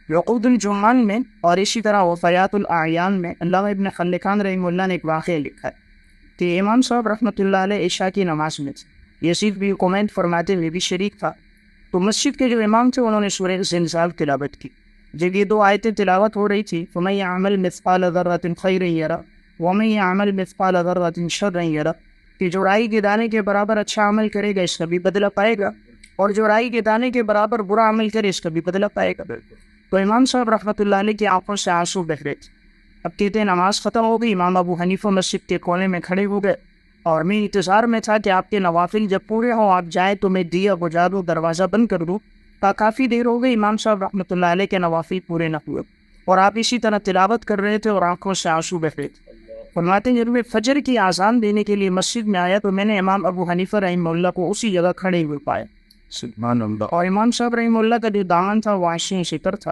عقود الجمان میں اور اسی طرح وفیات الاعیان میں علامہ ابن خلکان رحمہ اللہ نے ایک واقعہ لکھا ہے کہ امام صاحب رحمۃ اللہ علیہ عشاء کی نماز میں تھے، یزید بھی کومنٹ فرماتے ہوئے بھی شریک تھا، تو مسجد کے جو امام تھے انہوں نے سورہ زلزال تلاوت کی۔ جب یہ 2 آیتیں تلاوت ہو رہی تھی، فَمَن يَعْمَلْ مِثْقَالَ ذَرَّةٍ خَيْرًا يَرَهُ وَمَن يَعْمَلْ مِثْقَالَ ذَرَّةٍ شَرًّا يَرَهُ، کہ جو رائی کے دانے کے برابر اچھا عمل کرے گا اس کا بھی بدلہ پائے گا، اور جو رائی کے دانے کے برابر برا عمل کرے اس کا بھی بدلہ پائے گا۔ تو امام صاحب رحمۃ اللہ علیہ کی آنکھوں سے آنسو بہ رہے تھے۔ اب کہتے ہیں نماز ختم ہو گئی، امام ابو حنیفہ مسجد کے کونے میں کھڑے ہو گئے، اور میں انتظار میں تھا کہ آپ کے نوافل جب پورے ہوں آپ جائیں تو میں دیا بجھا دوں، دروازہ بند کر دوں۔ کافی دیر ہو گئی، امام صاحب رحمۃ اللہ علیہ کے نوافل پورے نہ ہوئے، اور آپ اسی طرح تلاوت کر رہے تھے اور آنکھوں سے آنسو بہ رہے تھے۔ فرماتے ہیں جب میں فجر کی اذان دینے کے لیے مسجد میں آیا تو میں نے امام ابو حنیفہ رحمہ اللہ کو اسی جگہ کھڑے ہوئے پایا، سبحان اللہ، اور امام صاحب رحمہ اللہ کا جو دامن تھا وہ عائشہ شکر تھا۔